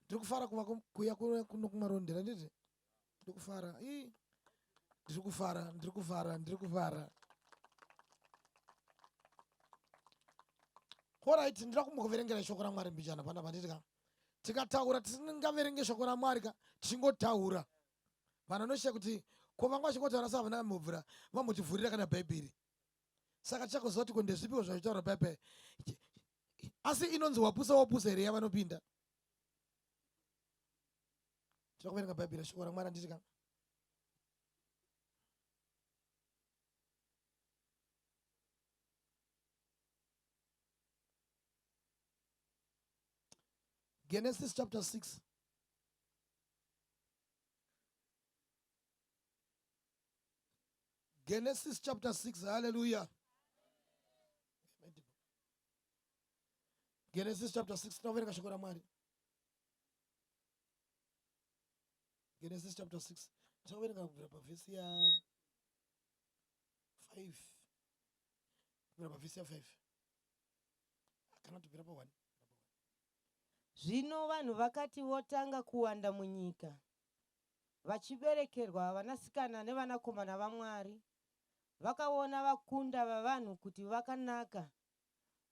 Ndikufara kuya kuno kumarondera nditi. Ndikufara. Ndikufara. Alright, ndira kumukuverengera shoko raMwari mbichana panapa nditika. Tikataura tisingaverenge shoko raMwari tingotaura. Vanhu vanoshiya kuti ko vamwe vachikotaura savana mubvura vamutivhurira kana bhaibheri. Saka chakuziva kuti ndezvipiwo zvachitaura bhaibheri. Asi inonzi wapusa here yavanopinda. Tinokuverenga bhaibheri shoko raMwari nditika. Genesis chapter 6. Genesis chapter 6. Hallelujah. Genesis chapter 6. Tinoverenga shoko raMwari. Genesis chapter 6. Tinoverenga kubvira pavhesi ya 5. Kubvira pavhesi ya 5. Kana tubvira pa 1. Zvino vanhu vakati votanga kuwanda munyika, vachiberekerwa vanasikana nevanakomana vaMwari, vakaona vakunda vavanhu kuti vakanaka,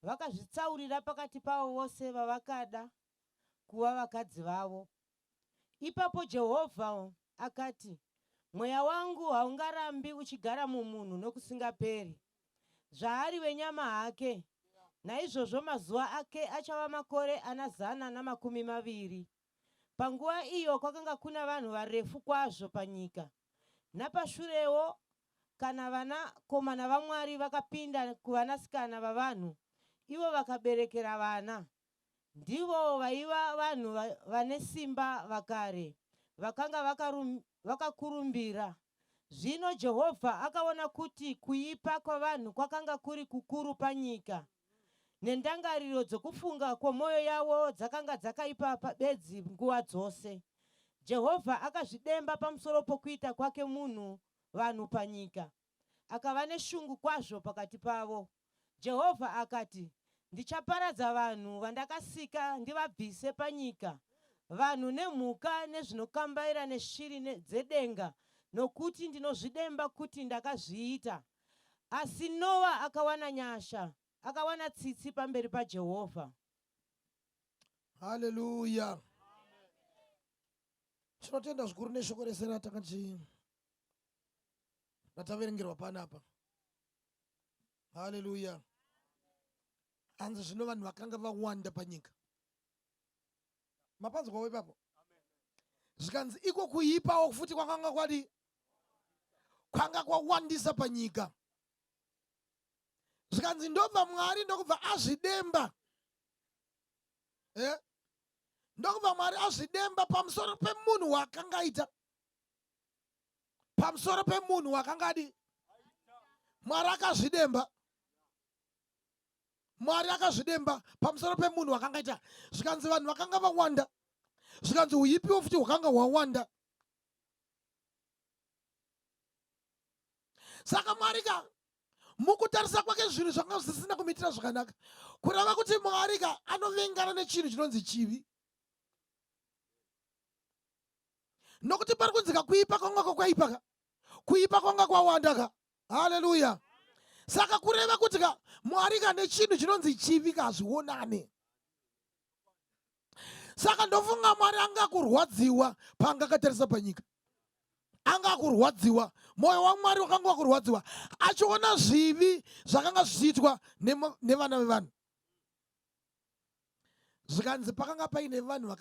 vakazvitsaurira pakati pavo vose vavakada kuva vakadzi vavo. Ipapo Jehovha akati, mweya wangu haungarambi uchigara mumunhu nokusingaperi, zvaari wenyama hake. Naizvozvo mazuva ake achava makore 120. Panguva iyo kwakanga kuna vanhu varefu kwazvo panyika. Napashurewo, kana vanakomana vaMwari vakapinda kuvanasikana vavanhu, ivo vakaberekera vana. Ndivo vaiva vanhu vane simba vakare, vakanga vakakurumbira. Zvino Jehovha akaona kuti kuipa kwavanhu kwakanga kuri kukuru panyika, nendangariro dzokufunga kwomwoyo yavo dzakanga dzakaipa bedzi nguva dzose. Jehovha akazvidemba pamusoro pokuita kwake vanhu panyika, akava neshungu kwazvo pakati pavo. Jehovha akati, ndichaparadza vanhu vandakasika ndivabvise panyika, vanhu nemhuka nezvinokambaira neshiri dzedenga, nokuti ndinozvidemba kuti ndakazviita. Asi Noa akawana nyasha, akawana tsitsi pamberi paJehovha. Hallelujah. Tinotenda zvikuru neshoko rese rataverengerwa panapa. Hallelujah. Hanzi zvino vanhu vakanga vawanda panyika. Mapanzwa ipapo. Zvikanzi iko kuipawo futi kwakanga kwawandisa panyika. Zvikanzi ndobva Mwari ndokubva azvidemba. Ndokubva Mwari azvidemba pamusoro pemunhu wakanga aita. Pamusoro pemunhu wakanga adi. Mwari akazvidemba. Mwari akazvidemba pamusoro pemunhu wakanga aita. Zvikanzi vanhu vakanga vawanda. Zvikanzi uipiwo futi wakanga wawanda. Saka Mwari mukutarisa kwake zvinhu zvanga zvisina kumitira zvakanaka, kurava kuti Mwari anovengana nechinhu chinonzi chivi. Nokuti pari kunzika kuipa kwanga kwaipa, kuipa kwanga kwawanda. Haleluya. Saka kureva kuti Mwari nechinhu chinonzi chivi kazvionane. Saka ndofunga Mwari anga kurwadziwa panga akatarisa panyika. Anga kurwadziwa, moyo waMwari wakanga wakurwadziwa achiona zvivi zvakanga zvichiitwa nevana vevanhu. Zvikanzi pakanga paine vanhu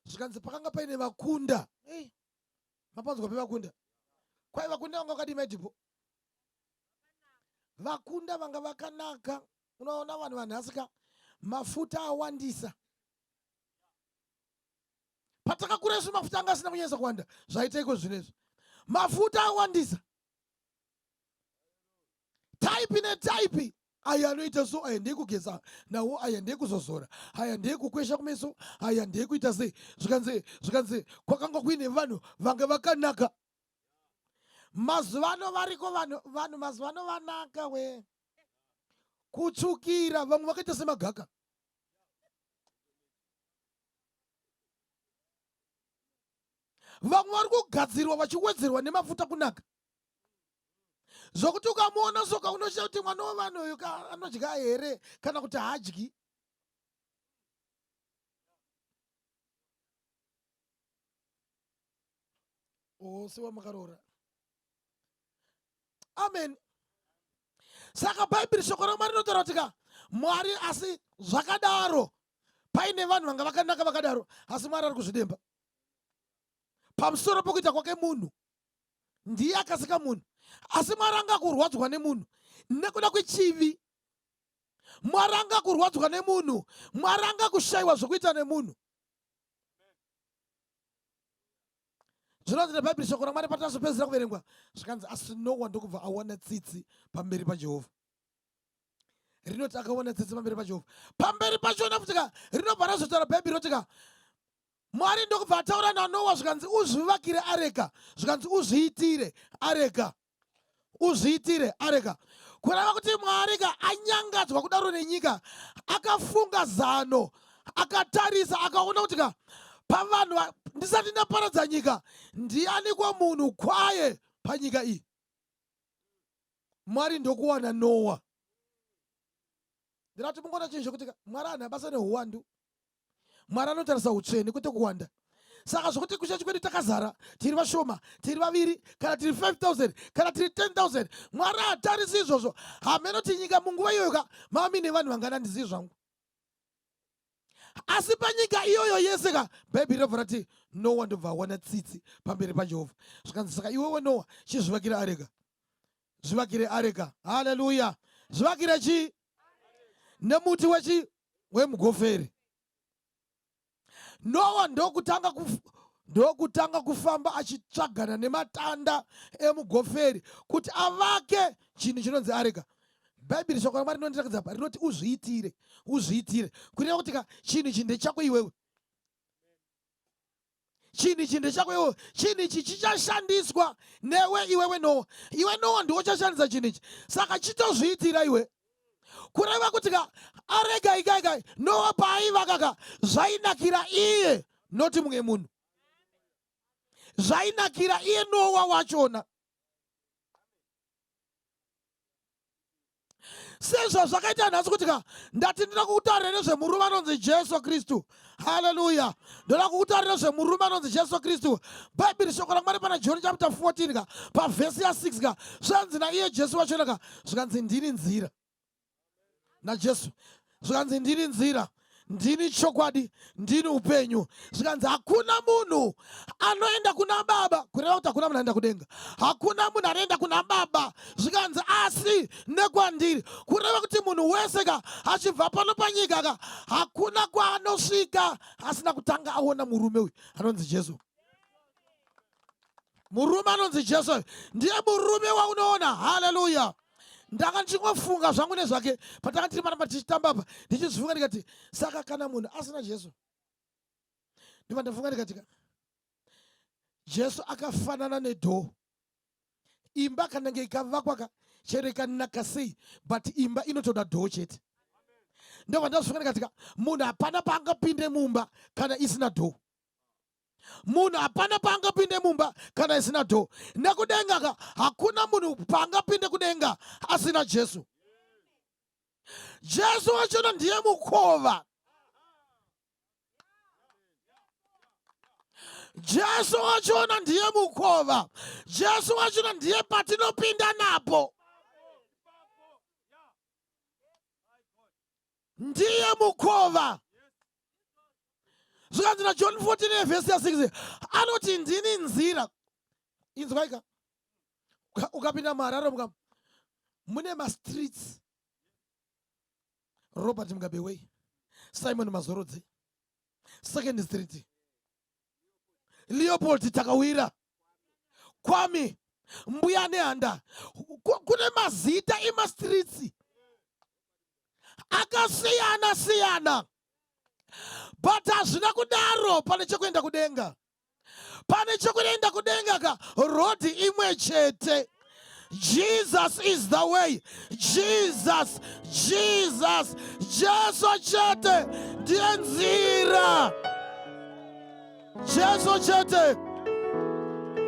zvikanzi pakanga paine vakunda. Mapanzwa pevakunda. Kwai vakunda vanga vakadi maitipo. Vakunda vanga vakanaka. Unaona vanhu vanhasika mafuta awandisa. Patakakura isu mafuta anga asina kunyanyisa kuwanda. Zvaitaiko zvinezvi. Mafuta awandisa. Type netype. Aya anoita so, aya ndeye kugeza nawo, aya ndeye kuzozora, aya ndeye kukwesha kumeso, aya ndeye kuita sei. Zvikanzi kwakanga kuine vanhu vanga vakanaka. Mazuvano variko vanhu mazuvano vanaka we. Kutsvukira vamwe vakaita semagaka. vamwe vari kugadzirwa vachiwedzerwa nemafuta kunaka zvokuti ukamuona soka unoshaya kuti mwana wevanhu uyu anodya here kana kuti haadyi. Sewamakaroora. Amen. Saka Bhaibheri shoko raMwari rinotaura kuti Mwari asi zvakadaro paine vanhu vanga vakanaka vakadaro asi Mwari ari kuzvidemba pamusoro pokuita kwake munhu. Ndiye akasika munhu asi Mwari anga kurwadzwa nemunhu nekuda kwechivi. Mwari anga kurwadzwa nemunhu. Mwari anga kushayiwa zvokuita nemunhu. Zvinonzi neBhaibheri shoko raMwari patazopedzera kuverengwa zvikanzi asi Noa ndokubva awana tsitsi pamberi paJehovha. Rinoti akaona tsitsi pamberi paJehovha. Pamberi pachona futi rinobva razotaura Bhaibheri roti Mwari ndokubva ataura naNoa zvikanzi uzvivakire areka. Zvikanzi uzviitire areka. Uzviitire areka. Kureva kuti Mwari anyangadzwa kudaro nenyika akafunga zano akatarisa akaona kuti pavanhu ndisati ndaparadza nyika ndianiko munhu kwaye panyika iyi. Mwari ndokuwana Noa. Ndinati mungoona chinhu chokuti Mwari haana basa neuwandu. Mwari anotarisa utsvene kwete kuwanda. Saka zvokuti kuchechi kwedu takazara tiri vashoma tiri vaviri kana tiri 5,000 kana tiri 10,000 Mwari hatarisi izvozvo. Hamenoti nyika munguva iyoyo mami nevanhu vangana ndizivi zvangu. Asi panyika iyoyo yese Bhaibheri rinobva rati Noa ndobva awana tsitsi pamberi paJehovha. Zvikanzi saka iwewe Noa chizvivakire areka. Zvivakire areka. Haleluya. Zvivakire chi? Nemuti wemugoferi. Noa ndokutanga kufamba achitsvagana nematanda emugoferi kuti avake chinhu chinonzi areka. Bhaibheri shoko raMwari rinondirakidza apa rinoti uzviitire. Uzviitire. Kureva kuti chinhu ichi ndechako iwewe. Chinhu ichi ndechako iwewe. Chinhu ichi chichashandiswa newe iwewe Noa. Iwe Noa ndiwe uchashandisa chinhu ichi. Saka chitozviitira iwe. Kureva kuti areka ikaikai Noa paaivaka zvainakira iye noti mumwe munhu. Zvainakira iye Noa wachona. Sezvo zvakaita nhasi kuti ndati ndinoda kukutaurira nezvemurume anonzi Jesu Kristu. Haleluya. Ndoda kukutaurira nezvemurume anonzi Jesu Kristu. Bhaibheri shoko raMwari pana John chapter 14 pavhesi ya6 zvanzi naiye Jesu wachona zvikanzi ndini nzira. NaJesu zvikanzi ndini nzira, ndini chokwadi, ndini upenyu. Zvikanzi hakuna munhu anoenda kuna Baba. Kureva kuti hakuna munhu anoenda kudenga. Hakuna munhu anoenda kuna Baba. Zvikanzi asi nekwandiri. Kureva kuti munhu wese achibva pano panyika hakuna kwaanosvika asina kutanga aona murume uyu anonzi Jesu. Murume anonzi Jesu ndiye murume waunoona. Haleluya. Ndanga ndichingofunga zvangu nezvake patanga tiri maramba tichitamba apa ndichizvifunga ndikati saka kana munhu asina Jesu ndibva ndafunga ndikati Jesu akafanana nedhoo. Imba kana ikavakwa chero ikanaka sei but imba inotoda dhoo chete. Ndobva ndafunga ndikati munhu hapana paangapinde mumba kana isina dhoo. Munhu hapana paangapinde mumba kana isina dhoo. Nekudenga hakuna munhu paangapinde kudenga asina Jesu. Jesu wachona ndiye mukova. Jesu wachona ndiye mukova. Jesu wachona ndiye patinopinda napo. Ndiye mukova. Zvikanzi naJohn 14 vhesi ya6 anoti ndini nzira. Inzwaika ukapinda muHarare mune mastreets. Robert Mugabe Way, Simon Mazorodze, 2nd Street, Leopold Takawira, Kwame, Mbuya Nehanda. Kune mazita emastreets akasiyana siyana. But hazvina kudaro pane chekuenda kudenga. Pane chekuenda kudenga rodi imwe chete. Jesus is the way. Jesus. Jesu chete ndiye nzira. Jesu chete